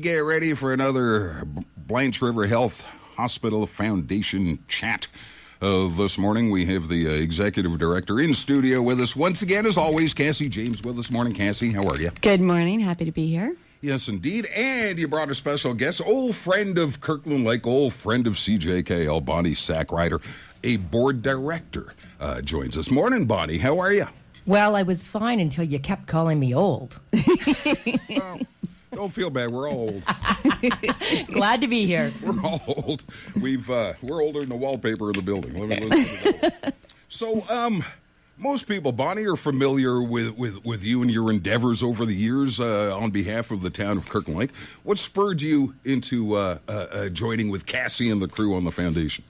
Get ready for another Blanche River Health Hospital Foundation chat. This morning we have the executive director in studio with us once again, as always, Cassie James with us. Morning, Cassie. How are you? Good morning. Happy to be here. Yes, indeed. And you brought a special guest, old friend of Kirkland Lake, old friend of CJKL, Bonnie Sackrider, a board director, joins us. Morning, Bonnie. How are you? Well, I was fine until you kept calling me old. Well, don't feel bad. We're all old. Glad to be here. We're all old. We're older than the wallpaper of the building. Let me So, most people, Bonnie, are familiar with you and your endeavors over the years on behalf of the town of Kirkland Lake. What spurred you into joining with Cassie and the crew on the foundation?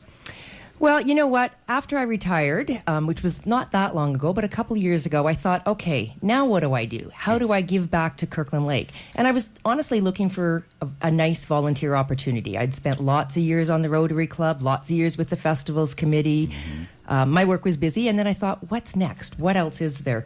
Well, you know what? After I retired, which was not that long ago, but a couple of years ago, I thought, okay, now what do I do? How do I give back to Kirkland Lake? And I was honestly looking for a nice volunteer opportunity. I'd spent lots of years on the Rotary Club, lots of years with the Festivals Committee. My work was busy, and then I thought, what's next? What else is there?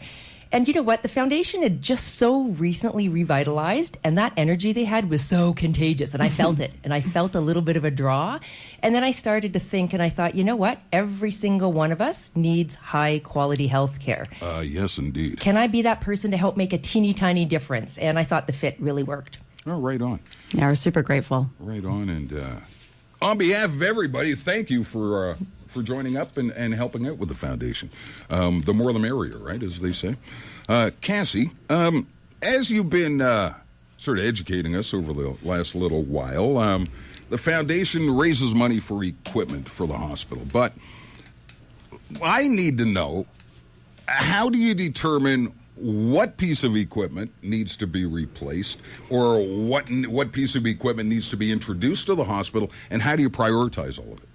And you know what? The foundation had just so recently revitalized, and that energy they had was so contagious, and I felt it, and I felt a little bit of a draw. And then I started to think, and I thought, you know what? Every single one of us needs high-quality health care. Yes, indeed. Can I be that person to help make a teeny tiny difference? And I thought the fit really worked. Oh, right on. Yeah, we're super grateful. Right on. And on behalf of everybody, thank you for joining up and helping out with the foundation. The more the merrier, right, as they say. Cassie, as you've been sort of educating us over the last little while, the foundation raises money for equipment for the hospital. But I need to know, how do you determine what piece of equipment needs to be replaced, or what piece of equipment needs to be introduced to the hospital, and how do you prioritize all of it?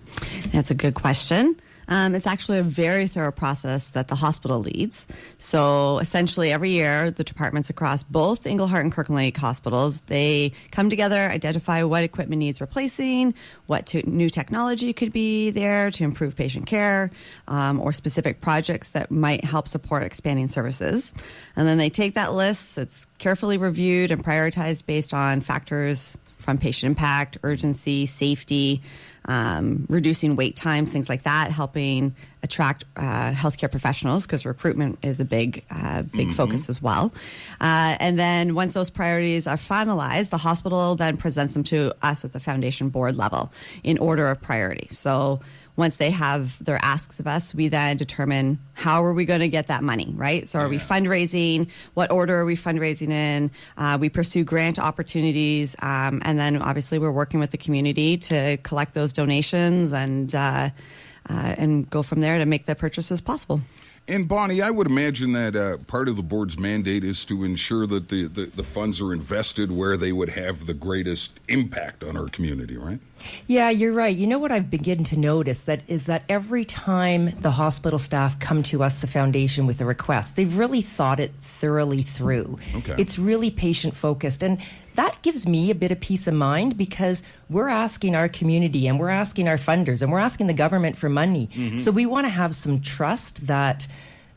That's a good question. It's actually a very thorough process that the hospital leads. So essentially every year, the departments across both Englehart and Kirkland Lake hospitals, they come together, identify what equipment needs replacing, what new technology could be there to improve patient care, or specific projects that might help support expanding services. And then they take that list, it's carefully reviewed and prioritized based on factors from patient impact, urgency, safety, reducing wait times, things like that, helping attract healthcare professionals, because recruitment is a big focus as well. And then once those priorities are finalized, the hospital then presents them to us at the foundation board level in order of priority. So once they have their asks of us, we then determine how are we going to get that money, right? So are we fundraising? What order are we fundraising in? We pursue grant opportunities. And then obviously we're working with the community to collect those donations and go from there to make the purchases possible. And Bonnie, I would imagine that part of the board's mandate is to ensure that the funds are invested where they would have the greatest impact on our community, right? Yeah, you're right. You know what I've begun to notice is that every time the hospital staff come to us, the foundation, with a request, they've really thought it thoroughly through. Okay. It's really patient-focused, and that gives me a bit of peace of mind, because we're asking our community and we're asking our funders and we're asking the government for money. So we want to have some trust that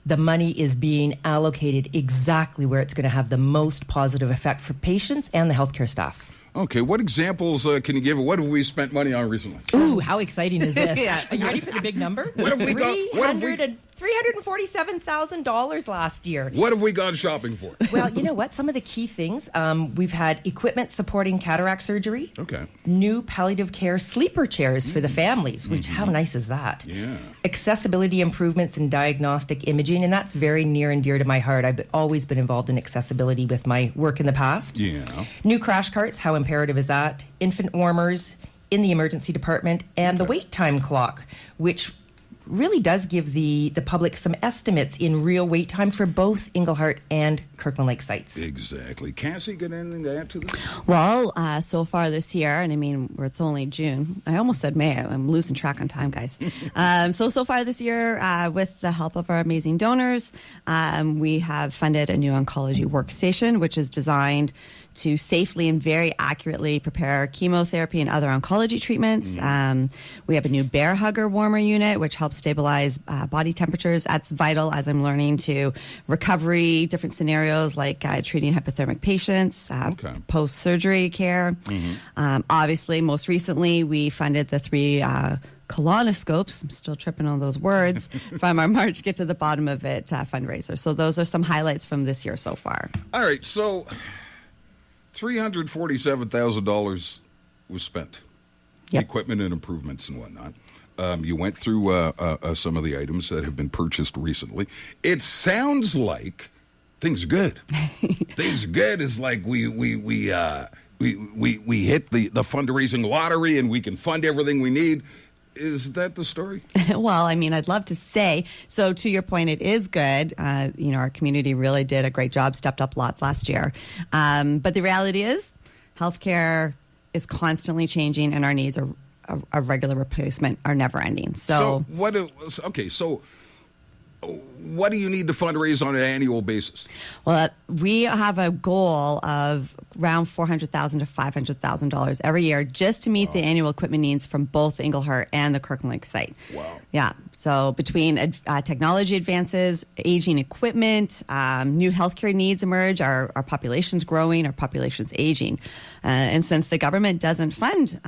the money is being allocated exactly where it's going to have the most positive effect for patients and the healthcare staff. Okay, what examples can you give? What have we spent money on recently? Ooh, how exciting is this? Are you ready for the big number? What have we got? $347,000 last year. What have we gone shopping for? Well, you know what? Some of the key things, we've had equipment supporting cataract surgery. Okay. New palliative care sleeper chairs for the families, which how nice is that? Yeah. Accessibility improvements in diagnostic imaging, and that's very near and dear to my heart. I've always been involved in accessibility with my work in the past. Yeah. New crash carts, how imperative is that? Infant warmers in the emergency department, and the wait time clock, which really does give the public some estimates in real wait time for both Englehart and Kirkland Lake sites. Exactly. Cassie, got anything to add to this? Well, so far this year, and I mean, it's only June. I almost said May. I'm losing track on time, guys. So far this year, with the help of our amazing donors, we have funded a new oncology workstation, which is designed to safely and very accurately prepare chemotherapy and other oncology treatments. We have a new bear hugger warmer unit, which helps stabilize body temperatures. That's vital as I'm learning to recovery, different scenarios like treating hypothermic patients, post-surgery care. Obviously, most recently, we funded the 3 colonoscopes, I'm still tripping on those words, from our March Get to the Bottom of It fundraiser. So those are some highlights from this year so far. All right, so $347,000 was spent. Yep. Equipment and improvements and whatnot. You went through some of the items that have been purchased recently. It sounds like things are good. Things are good is like we hit the fundraising lottery and we can fund everything we need. Is that the story? Well, I mean, I'd love to say. So to your point, it is good. Our community really did a great job, stepped up lots last year. But the reality is healthcare is constantly changing and our needs of regular replacement are never ending. So what do you need to fundraise on an annual basis? Well, we have a goal of around $400,000 to $500,000 every year just to meet the annual equipment needs from both the Englehart and the Kirkland Lake site. Wow. Yeah. So between technology advances, aging equipment, new healthcare needs emerge, our population's growing, our population's aging. And since the government doesn't fund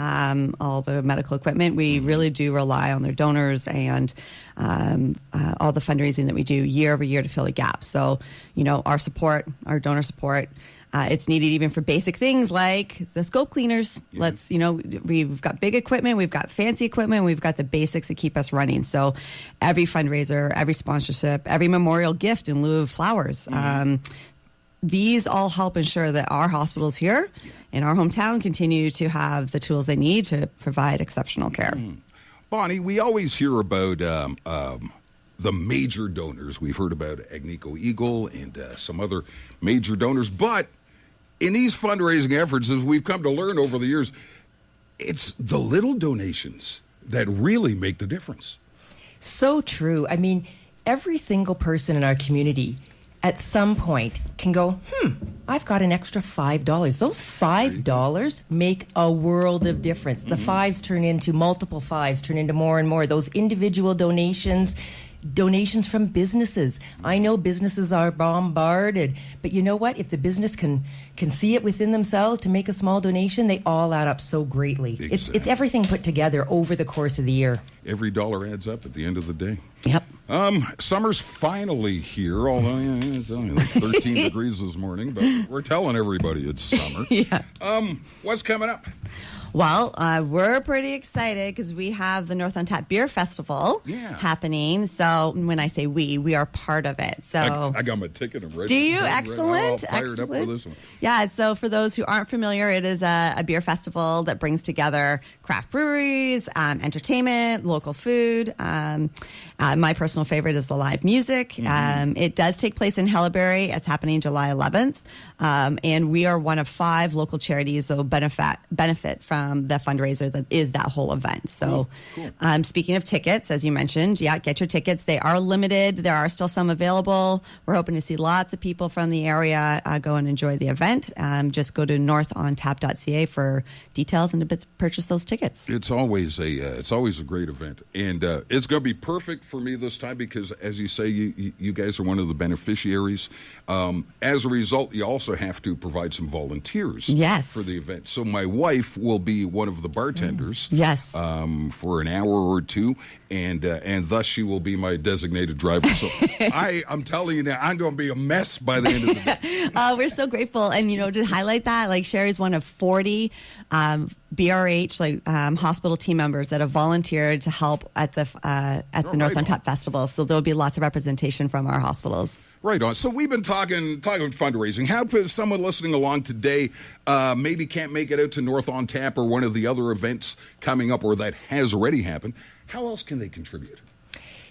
all the medical equipment, we really do rely on their donors and all the fundraising that we do year over year to fill the gap. So, our support, our donor support, it's needed even for basic things like the scope cleaners. Yeah. We've got big equipment, we've got fancy equipment, we've got the basics that keep us running. So every fundraiser, every sponsorship, every memorial gift in lieu of flowers, these all help ensure that our hospitals here in our hometown continue to have the tools they need to provide exceptional care. Bonnie, we always hear about the major donors. We've heard about Agnico Eagle and some other major donors. But in these fundraising efforts, as we've come to learn over the years, it's the little donations that really make the difference. So true. I mean, every single person in our community at some point can go, I've got an extra $5. Those $5 make a world of difference. The fives turn into multiple fives, turn into more and more. Those individual donations from businesses. I know businesses are bombarded, but you know what? If the business can see it within themselves to make a small donation, they all add up so greatly. Exactly. It's everything put together over the course of the year. Every dollar adds up at the end of the day. Yep. Summer's finally here, although it's only like 13 degrees this morning, but we're telling everybody it's summer. Yeah. What's coming up? Well, we're pretty excited because we have the North on Tap Beer Festival happening. So when I say we are part of it. So I got my ticket. I'm ready. Do you? Right. Excellent. I'm fired up for this one. Yeah. So for those who aren't familiar, it is a beer festival that brings together craft breweries, entertainment, local food. My personal favorite is the live music. It does take place in Hellebury. It's happening July 11th. And we are one of 5 local charities that will benefit from the fundraiser that is that whole event. So cool. Speaking of tickets, as you mentioned, get your tickets. They are limited. There are still some available. We're hoping to see lots of people from the area go and enjoy the event. Just go to northontap.ca for details and to purchase those tickets. It's always a great event, and it's going to be perfect for me this time because, as you say, you guys are one of the beneficiaries. As a result, you also have to provide some volunteers for the event. So my wife will be one of the bartenders for an hour or two, and thus she will be my designated driver. So I'm telling you now, I'm going to be a mess by the end of the day. We're so grateful, and to highlight that, like Sherry's one of 40 BRH hospital team members that have volunteered to help at the North on Tap Festival. So there'll be lots of representation from our hospitals. Right on. So we've been talking fundraising. How could someone listening along today maybe can't make it out to North on Tap or one of the other events coming up or that has already happened? How else can they contribute?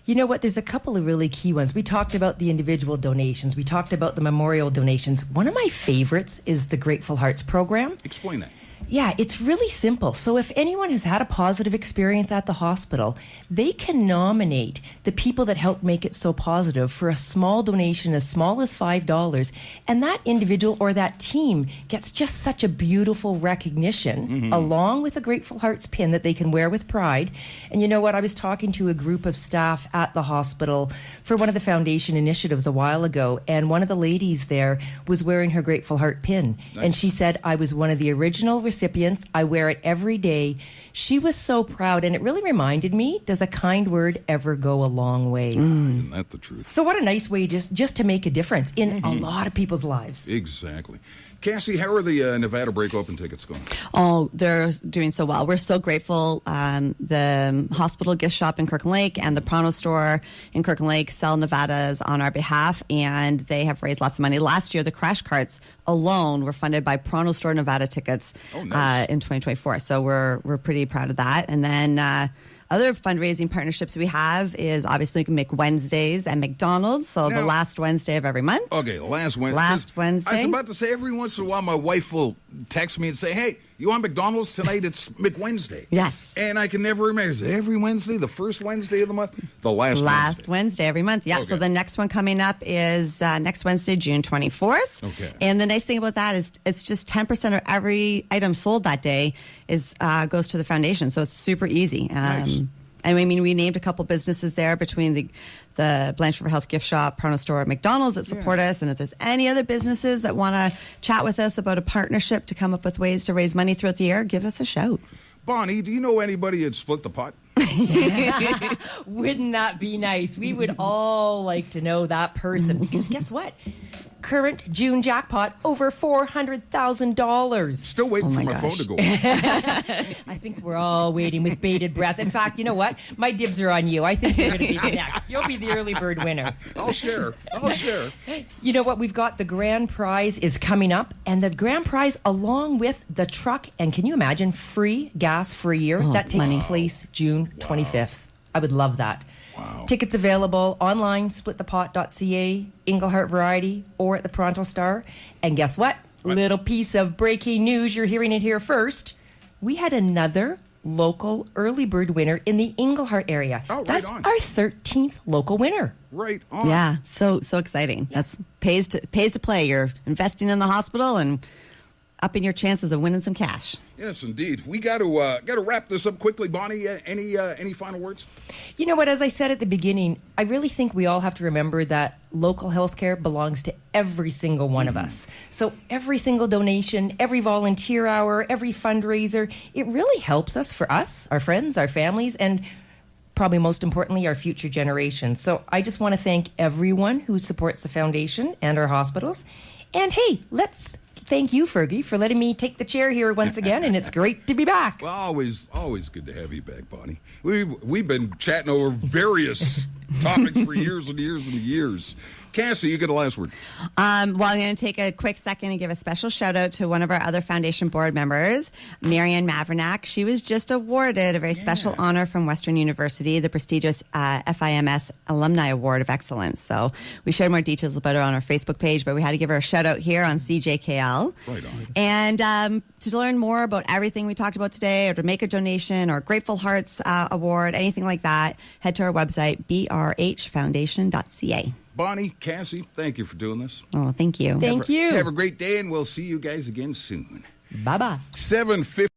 You know what? There's a couple of really key ones. We talked about the individual donations. We talked about the memorial donations. One of my favorites is the Grateful Hearts program. Explain that. Yeah, it's really simple. So if anyone has had a positive experience at the hospital, they can nominate the people that helped make it so positive for a small donation as small as $5. And that individual or that team gets just such a beautiful recognition along with a Grateful Hearts pin that they can wear with pride. And you know what? I was talking to a group of staff at the hospital for one of the foundation initiatives a while ago. And one of the ladies there was wearing her Grateful Heart pin. Nice. And she said, I was one of the original recipients. I wear it every day. She was so proud, and it really reminded me, does a kind word ever go a long way? Isn't that the truth? So what a nice way just to make a difference in a lot of people's lives. Exactly. Cassie, how are the Nevada Break Open tickets going? Oh, they're doing so well. We're so grateful. The hospital gift shop in Kirkland Lake and the Pronto store in Kirkland Lake sell Nevadas on our behalf, and they have raised lots of money. Last year, the crash carts alone were funded by Pronto store Nevada tickets in 2024. So we're pretty proud of that. And then other fundraising partnerships we have is obviously McWednesdays and McDonald's. So the last Wednesday of every month. Okay, last Wednesday. Last Wednesday. I was about to say, every once in a while, my wife will text me and say, hey, you want McDonald's tonight? It's McWednesday. Yes. And I can never remember. Is it every Wednesday, the first Wednesday of the month? The last Wednesday every month. Yeah. Okay. So the next one coming up is next Wednesday, June 24th. Okay. And the nice thing about that is it's just 10% of every item sold that day is goes to the foundation. So it's super easy. Nice. And I mean, we named a couple businesses there between the Blanche Health Gift Shop, Pronto Store, McDonald's that support us. And if there's any other businesses that want to chat with us about a partnership to come up with ways to raise money throughout the year, give us a shout. Bonnie, do you know anybody who'd split the pot? Wouldn't that be nice? We would all like to know that person. Because guess what? Current June jackpot, over $400,000. Still waiting for my phone to go off. I think we're all waiting with bated breath. In fact, you know what? My dibs are on you. I think you're going to be the next. You'll be the early bird winner. I'll share. You know what? We've got the grand prize is coming up, and the grand prize along with the truck, and can you imagine, free gas for a year? That takes place June 25th. I would love that. Wow. Tickets available online, splitthepot.ca, Englehart Variety, or at the Pronto Star. And guess what? Little piece of breaking news. You're hearing it here first. We had another local early bird winner in the Englehart area. Oh, That's on. our 13th local winner. Right on. Yeah, so exciting. Yeah. That's pays to play. You're investing in the hospital and upping your chances of winning some cash. Yes, indeed. We got to wrap this up quickly. Bonnie, any final words? You know what? As I said at the beginning, I really think we all have to remember that local healthcare belongs to every single one of us. So every single donation, every volunteer hour, every fundraiser, it really helps us for us, our friends, our families, and probably most importantly, our future generations. So I just want to thank everyone who supports the foundation and our hospitals. And hey, let's thank you, Fergie, for letting me take the chair here once again, and it's great to be back. Well, always good to have you back, Bonnie. We've been chatting over various topics for years and years and years. Cassie, you get the last word. Well, I'm going to take a quick second and give a special shout out to one of our other foundation board members, Marianne Mavernack. She was just awarded a very special honor from Western University, the prestigious FIMS Alumni Award of Excellence. So we shared more details about her on our Facebook page, but we had to give her a shout out here on CJKL. Right on. And to learn more about everything we talked about today, or to make a donation, or Grateful Hearts Award, anything like that, head to our website, brhfoundation.ca. Bonnie, Cassie, thank you for doing this. Oh, thank you. Thank you. Have a great day, and we'll see you guys again soon. Bye-bye. 7:50.